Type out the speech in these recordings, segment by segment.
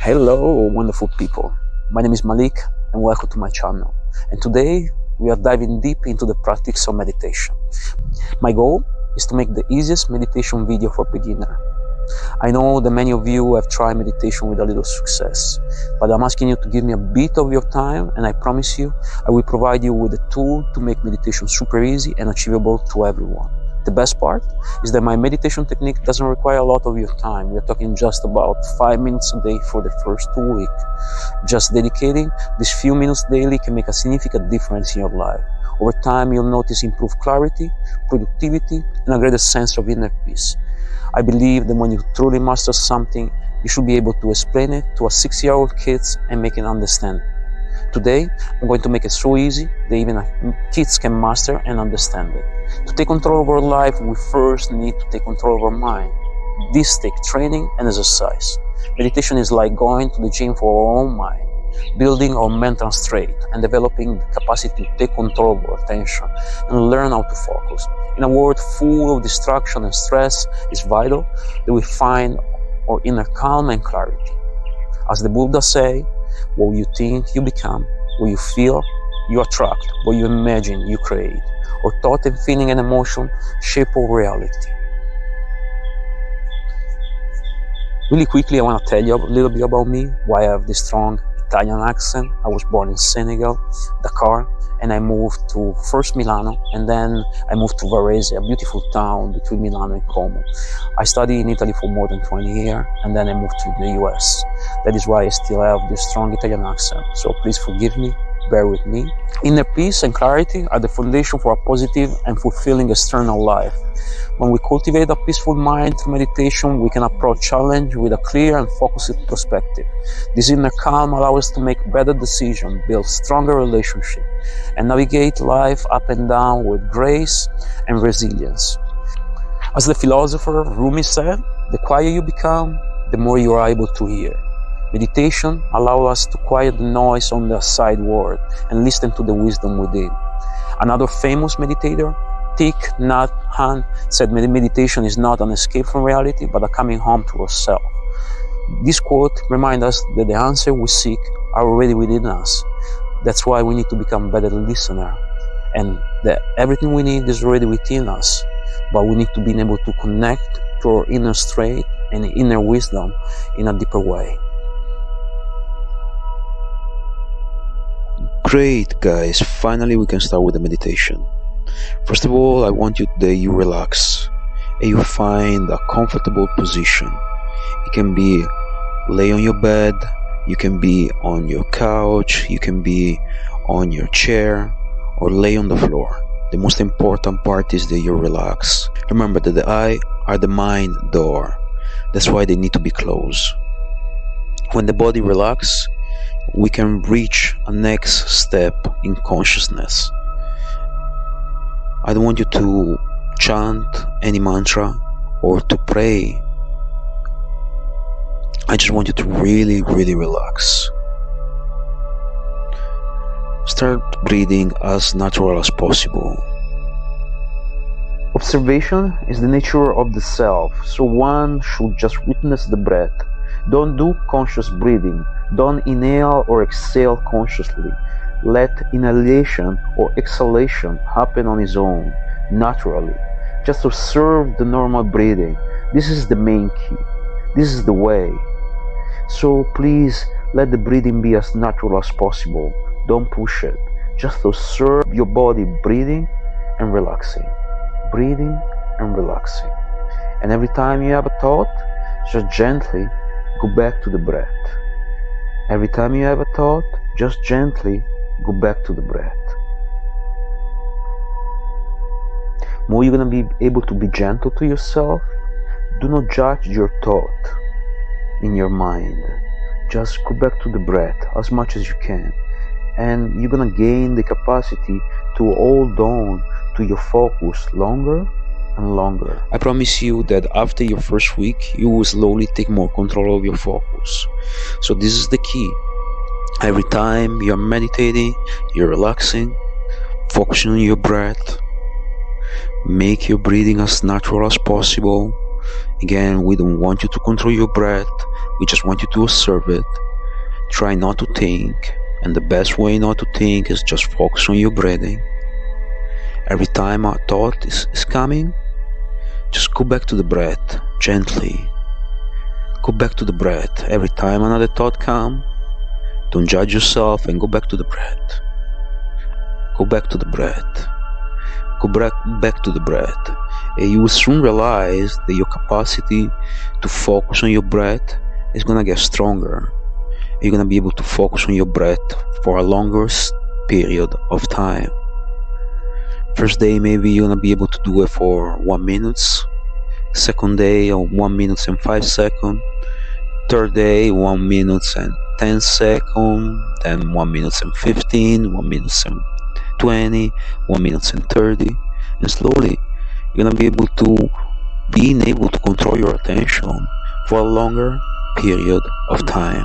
Hello, wonderful people. My name is Malik and welcome to my channel. And today we are diving deep into the practice of meditation. My goal is to make the easiest meditation video for beginner. I know that many of you have tried meditation with a little success, but I'm asking you to give me a bit of your time, and I promise you I will provide you with a tool to make meditation super easy and achievable to everyone. The best part is that my meditation technique doesn't require a lot of your time. We're talking just about 5 minutes a day for the first 2 weeks. Just dedicating these few minutes daily can make a significant difference in your life. Over time, you'll notice improved clarity, productivity, and a greater sense of inner peace. I believe that when you truly master something, you should be able to explain it to a 6-year-old kid and make it understand. Today, I'm going to make it so easy that even kids can master and understand it. To take control of our life, we first need to take control of our mind. This takes training and exercise. Meditation is like going to the gym for our own mind, building our mental strength and developing the capacity to take control of our attention and learn how to focus. In a world full of distraction and stress, it's vital that we find our inner calm and clarity. As the Buddha say, what you think, you become. What you feel, you attract. What you imagine, you create. Our thought and feeling and emotion shape our reality. Really quickly, I want to tell you a little bit about me, why I have this strong Italian accent. I was born in Senegal, Dakar, and I moved to first Milano, and then I moved to Varese, a beautiful town between Milano and Como. I studied in Italy for more than 20 years, and then I moved to the US. That is why I still have this strong Italian accent, so please forgive me, bear with me. Inner peace and clarity are the foundation for a positive and fulfilling external life. When we cultivate a peaceful mind through meditation, we can approach challenge with a clear and focused perspective. This inner calm allows us to make better decisions, build stronger relationships, and navigate life up and down with grace and resilience. As the philosopher Rumi said, the quieter you become, the more you are able to hear. Meditation allows us to quiet the noise on the outside world and listen to the wisdom within. Another famous meditator, Thich Nhat Hanh, said meditation is not an escape from reality, but a coming home to ourselves. This quote reminds us that the answers we seek are already within us. That's why we need to become better listeners, and that everything we need is already within us, but we need to be able to connect to our inner strength and inner wisdom in a deeper way. Great, guys, finally we can start with the meditation. First of all, I want you that you relax and you find a comfortable position. It can be lay on your bed, you can be on your couch, you can be on your chair, or lay on the floor. The most important part is that you relax. Remember that the eye are the mind door. That's why they need to be closed. When the body relaxes, we can reach a next step in consciousness. I don't want you to chant any mantra or to pray. I just want you to really, really relax. Start breathing as natural as possible. Observation is the nature of the self, so one should just witness the breath. Don't do conscious breathing. Don't inhale or exhale consciously. Let inhalation or exhalation happen on its own, naturally. Just observe the normal breathing. This is the main key. This is the way. So please let the breathing be as natural as possible. Don't push it. Just observe your body breathing and relaxing. Breathing and relaxing. And every time you have a thought, just gently go back to the breath. Every time you have a thought, just gently go back to the breath. More you're going to be able to be gentle to yourself. Do not judge your thought in your mind. Just go back to the breath as much as you can. And you're going to gain the capacity to hold on to your focus longer and longer. I promise you that after your first week, you will slowly take more control of your focus. So this is the key. Every time you're meditating, you're relaxing, focusing on your breath, make your breathing as natural as possible. Again, we don't want you to control your breath, we just want you to observe it. Try not to think, and the best way not to think is just focus on your breathing. Every time a thought is coming, just go back to the breath, gently. Go back to the breath. Every time another thought comes, don't judge yourself and go back to the breath. Go back to the breath. Go back to the breath. And you will soon realize that your capacity to focus on your breath is going to get stronger. You're going to be able to focus on your breath for a longer period of time. First day, maybe you're going to be able to do it for 1 minute. Second day, 1 minute and 5 seconds. Third day, 1 minute and 10 seconds. Then 1 minute and 15, 1 minute and 20, 1 minute and 30. And slowly, you're going to be able to control your attention for a longer period of time.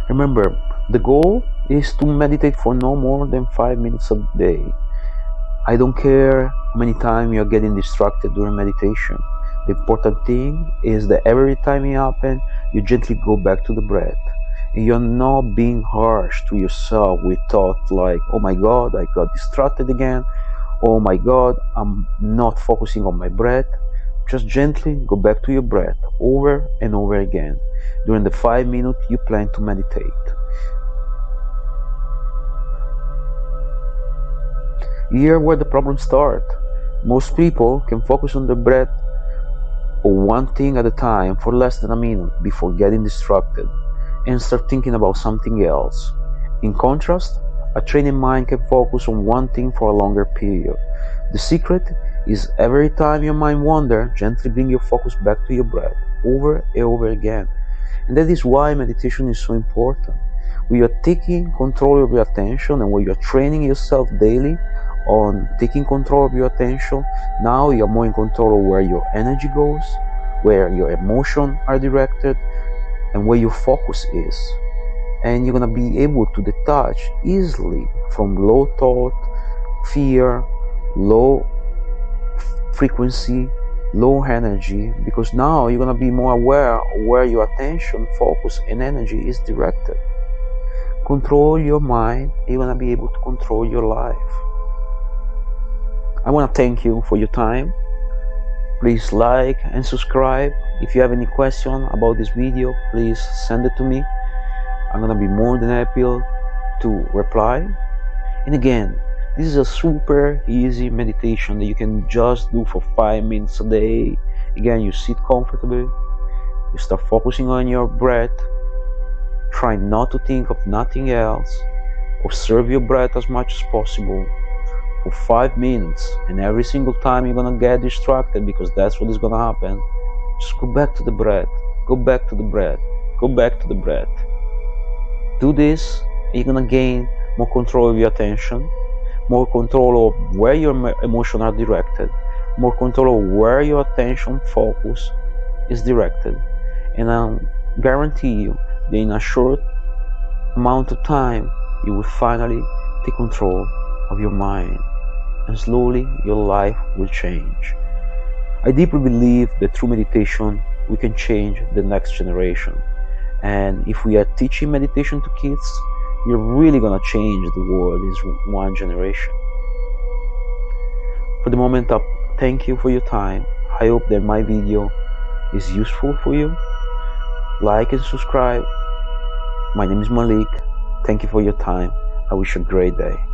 Remember, the goal is to meditate for no more than 5 minutes a day. I don't care how many times you're getting distracted during meditation. The important thing is that every time it happens, you gently go back to the breath. And you're not being harsh to yourself with thoughts like, oh my God, I got distracted again. Oh my God, I'm not focusing on my breath. Just gently go back to your breath over and over again during the 5 minutes you plan to meditate. Here where the problems start. Most people can focus on their breath or one thing at a time for less than a minute before getting distracted and start thinking about something else. In contrast, a trained mind can focus on one thing for a longer period. The secret is every time your mind wanders, gently bring your focus back to your breath over and over again. And that is why meditation is so important. When you're taking control of your attention and when you're training yourself daily on taking control of your attention, now you're more in control of where your energy goes, where your emotions are directed, and where your focus is. And you're going to be able to detach easily from low thought, fear, low frequency, low energy, because now you're going to be more aware of where your attention, focus, and energy is directed. Control your mind, you're going to be able to control your life. I want to thank you for your time. Please like and subscribe. If you have any question about this video, please send it to me. I'm going to be more than happy to reply. And again, this is a super easy meditation that you can just do for 5 minutes a day. Again, you sit comfortably, you start focusing on your breath, try not to think of nothing else, observe your breath as much as possible for 5 minutes, and every single time you're gonna get distracted, because that's what is gonna happen, just go back to the breath, go back to the breath, go back to the breath. Do this, and you're gonna gain more control of your attention, more control of where your emotions are directed, more control of where your attention focus is directed. And I guarantee you that in a short amount of time, you will finally take control of your mind, and slowly your life will change. I deeply believe that through meditation we can change the next generation, and if we are teaching meditation to kids, we're really gonna change the world in one generation. For the moment, thank you for your time. I hope that my video is useful for you. Like and subscribe. My name is Malik. Thank you for your time. I wish you a great day.